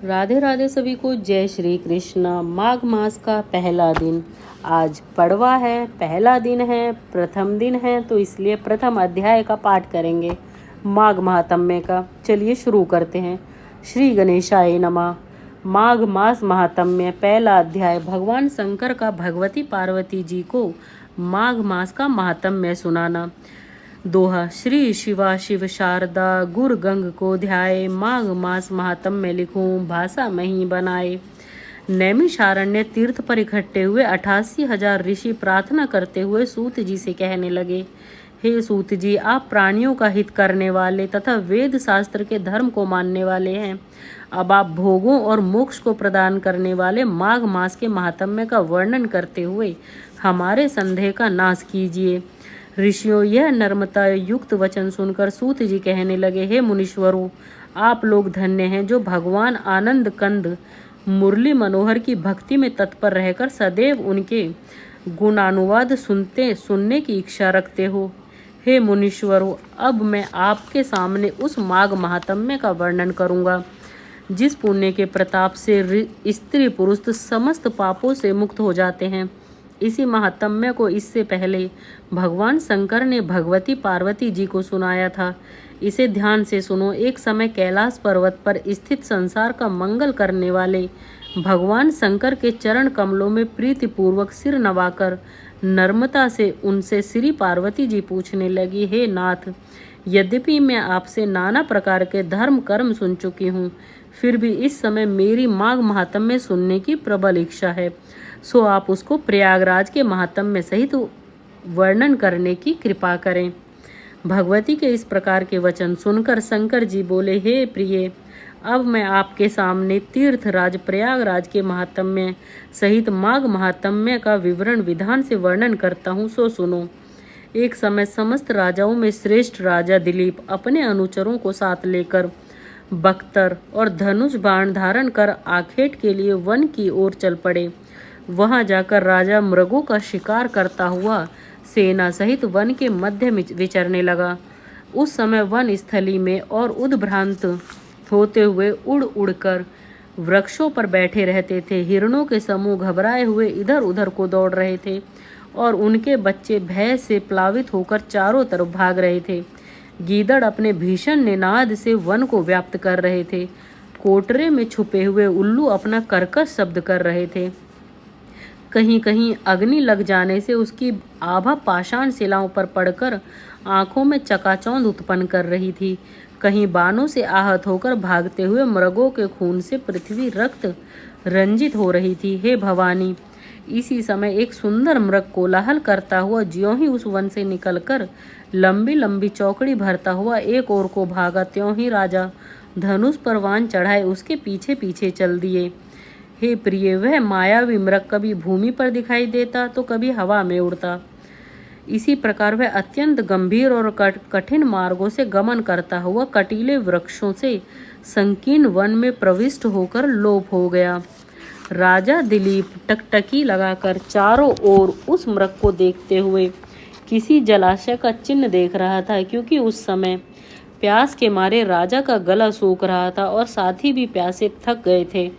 राधे राधे सभी को। जय श्री कृष्ण। माघ मास का पहला दिन आज पड़वा है, पहला दिन है, प्रथम दिन है, तो इसलिए प्रथम अध्याय का पाठ करेंगे माघ महात्म्य का। चलिए शुरू करते हैं। श्री गणेशाय नमः। माघ मास महात्म्य पहला अध्याय। भगवान शंकर का भगवती पार्वती जी को माघ मास का महात्म्य सुनाना। दोहा। श्री शिवा शिव शारदा गुर गंग को ध्याए, माघ मास महात्म्य लिखूं भाषा मही बनाए। नैमिषारण्य तीर्थ पर इकट्ठे हुए 88,000 ऋषि प्रार्थना करते हुए सूत जी से कहने लगे, हे सूत जी, आप प्राणियों का हित करने वाले तथा वेद शास्त्र के धर्म को मानने वाले हैं। अब आप भोगों और मोक्ष को प्रदान करने वाले माघ मास के महात्म्य का वर्णन करते हुए हमारे संदेह का नाश कीजिए। ऋषियों, यह नर्मता युक्त वचन सुनकर सूत जी कहने लगे, हे मुनीश्वरों, आप लोग धन्य हैं जो भगवान आनंद कंद मुरली मनोहर की भक्ति में तत्पर रहकर सदैव उनके गुणानुवाद सुनने की इच्छा रखते हो। हे मुनीश्वरों, अब मैं आपके सामने उस माघ महात्म्य का वर्णन करूंगा जिस पुण्य के प्रताप से स्त्री पुरुष समस्त पापों से मुक्त हो जाते हैं। इसी महात्म्य को इससे पहले भगवान शंकर ने भगवती पार्वती जी को सुनाया था। इसे ध्यान से सुनो। एक समय कैलाश पर्वत पर स्थित संसार का मंगल करने वाले भगवान शंकर के चरण कमलों में प्रीतिपूर्वक सिर नवाकर नम्रता से उनसे श्री पार्वती जी पूछने लगी, हे नाथ, यद्यपि मैं आपसे नाना प्रकार के धर्म कर्म सुन चुकी हूँ, फिर भी इस समय मेरी माघ महात्म्य सुनने की प्रबल इच्छा है। सो आप उसको प्रयागराज के महात्म्य सहित वर्णन करने की कृपा करें। भगवती के इस प्रकार के वचन सुनकर शंकर जी बोले, हे प्रिय, अब मैं आपके सामने तीर्थराज प्रयागराज के महात्म्य सहित माघ महात्म्य का विवरण विधान से वर्णन करता हूँ, सो सुनो। एक समय समस्त राजाओं में श्रेष्ठ राजा दिलीप अपने अनुचरों को साथ लेकर बख्तर और धनुष बाण धारण कर आखेट के लिए वन की ओर चल पड़े। वहां जाकर राजा मृगों का शिकार करता हुआ सेना सहित वन के मध्य में विचरने लगा। उस समय वन स्थली में और उद्भ्रांत होते हुए उड़ उड़कर वृक्षों पर बैठे रहते थे। हिरणों के समूह घबराए हुए इधर उधर को दौड़ रहे थे और उनके बच्चे भय से प्लावित होकर चारों तरफ भाग रहे थे। गीदड़ अपने भीषण निनाद से वन को व्याप्त कर रहे थे। कोटरे में छुपे हुए उल्लू अपना कर्कश शब्द कर रहे थे। कहीं कहीं अग्नि लग जाने से उसकी आभा पाषाण शिलाओं पर पड़कर आंखों में चकाचौंध उत्पन्न कर रही थी। कहीं बाणों से आहत होकर भागते हुए मृगों के खून से पृथ्वी रक्त रंजित हो रही थी। हे भवानी, इसी समय एक सुंदर मृग कोलाहल करता हुआ ज्यों ही उस वन से निकलकर लंबी लंबी चौकड़ी भरता हुआ एक ओर को भागा, त्यों ही राजा धनुष पर बाण चढ़ाए उसके पीछे पीछे चल दिए। हे प्रिय, वह मायावी मृग कभी भूमि पर दिखाई देता तो कभी हवा में उड़ता। इसी प्रकार वह अत्यंत गंभीर और कठिन मार्गों से गमन करता हुआ कटीले वृक्षों से संकीर्ण वन में प्रविष्ट होकर लोप हो गया। राजा दिलीप टकटकी लगाकर चारों ओर उस मृग को देखते हुए किसी जलाशय का चिन्ह देख रहा था, क्योंकि उस समय प्यास के मारे राजा का गला सूख रहा था और साथी भी प्यासे थक गए थे।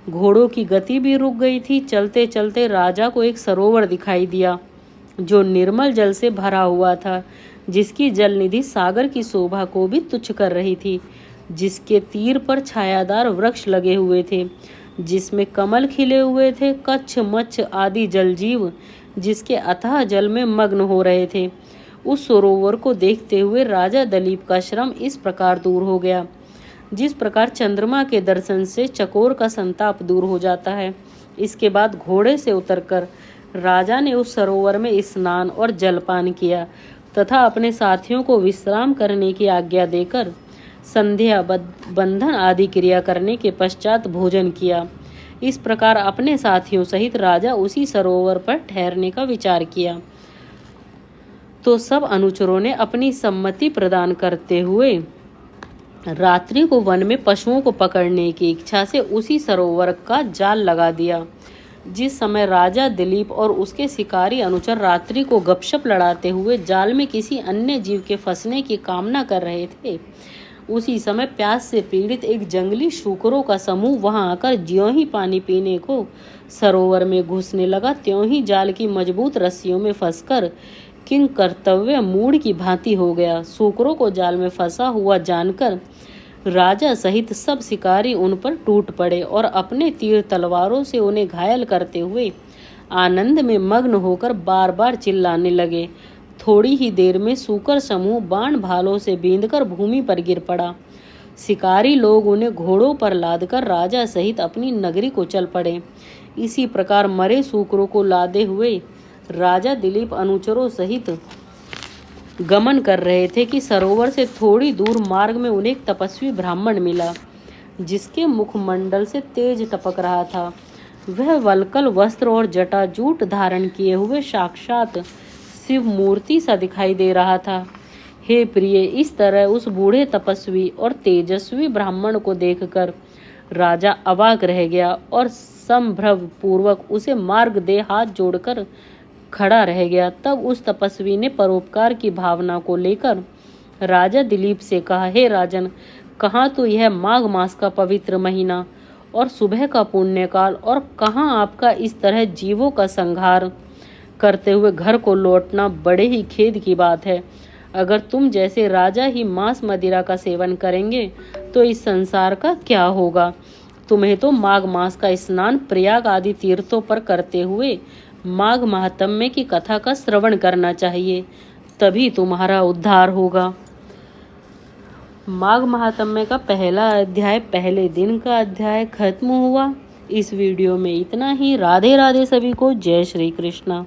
घोड़ों की गति भी रुक गई थी। चलते चलते राजा को एक सरोवर दिखाई दिया जो निर्मल जल से भरा हुआ था, जिसकी जल निधि सागर की शोभा को भी तुच्छ कर रही थी। जिसके तीर पर छायादार वृक्ष लगे हुए थे, जिसमें कमल खिले हुए थे, कच्छ मच्छ आदि जलजीव जिसके अथाह जल में मग्न हो रहे थे। उस सरोवर को देखते हुए राजा दिलीप का श्रम इस प्रकार दूर हो गया, जिस प्रकार चंद्रमा के दर्शन से चकोर का संताप दूर हो जाता है। इसके बाद घोड़े से उतरकर राजा ने उस सरोवर में स्नान और जलपान किया तथा अपने साथियों को विश्राम करने की आज्ञा देकर संध्या बंधन आदि क्रिया करने के पश्चात भोजन किया। इस प्रकार अपने साथियों सहित राजा उसी सरोवर पर ठहरने का विचार किया। तो सब अनुचरों ने अपनी सम्मति प्रदान करते हुए रात्रि को वन में पशुओं को पकड़ने की इच्छा से उसी सरोवर का जाल लगा दिया। जिस समय राजा दिलीप और उसके शिकारी अनुचर रात्रि को गपशप लड़ाते हुए जाल में किसी अन्य जीव के फंसने की कामना कर रहे थे, उसी समय प्यास से पीड़ित एक जंगली शूकरों का समूह वहां आकर ज्यों ही पानी पीने को सरोवर में घुसने लगा, त्यों ही जाल की मजबूत रस्सियों में फंसकर किंग कर्तव्य मूढ़ की भांति हो गया। शूकरों को जाल में फंसा हुआ जानकर राजा सहित सब शिकारी उन पर टूट पड़े और अपने तीर तलवारों से उन्हें घायल करते हुए आनंद में मग्न होकर बार बार चिल्लाने लगे। थोड़ी ही देर में शूकर समूह बाण भालों से बींधकर भूमि पर गिर पड़ा। शिकारी लोग उन्हें घोड़ों पर लादकर राजा सहित अपनी नगरी को चल पड़े। इसी प्रकार मरे शूकरों को लादे हुए राजा दिलीप अनुचरों सहित गमन कर रहे थे कि सरोवर से थोड़ी दूर मार्ग में उन्हें एक तपस्वी ब्राह्मण मिला, जिसके मुखमंडल से तेज टपक रहा था। वह वल्कल वस्त्र और जटाजूट धारण किए हुए साक्षात शिव मूर्ति सा दिखाई दे रहा था। हे प्रिय, इस तरह उस बूढ़े तपस्वी और तेजस्वी ब्राह्मण को देखकर राजा अवाक रह गया और संभ्रम पूर्वक उसे मार्ग दे हाथ जोड़कर खड़ा रह गया। तब उस तपस्वी ने परोपकार की भावना को लेकर राजा दिलीप से कहा, हे राजन, कहाँ तो यह माघ मास का पवित्र महीना और सुबह का पुण्यकाल, और कहाँ आपका इस तरह जीवों का संहार करते हुए घर को लौटना बड़े ही खेद की बात है। अगर तुम जैसे राजा ही मांस मदिरा का सेवन करेंगे तो इस संसार का क्या होगा। तुम्हें तो माघ मास का स्नान प्रयाग आदि तीर्थों पर करते हुए माघ महात्म्य की कथा का श्रवण करना चाहिए, तभी तुम्हारा उद्धार होगा। माघ महात्म्य का पहला अध्याय, पहले दिन का अध्याय खत्म हुआ। इस वीडियो में इतना ही। राधे राधे सभी को। जय श्री कृष्णा।